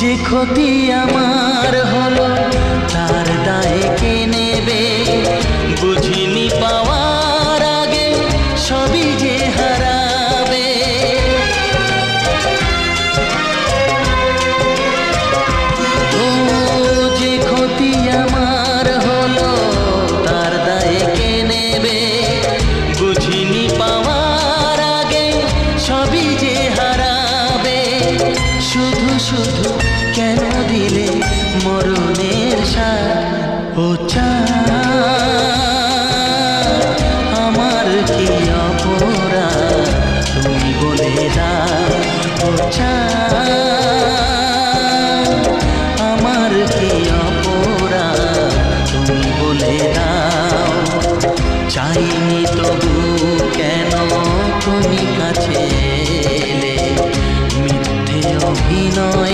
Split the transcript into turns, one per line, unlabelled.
যে ক্ষতি আমার হলো তার দায়ে কে নেবে? বুঝিনি পাওয়ার আগে সবই যে হারাবে। ও যে ক্ষতি আমার হলো তার দায়ে কে নেবে? বুঝিনি পাওয়ার আগে সবই যে হারাবে। শুধু শুধু কেন দিলে মরণের সাথ? ও চাঁদ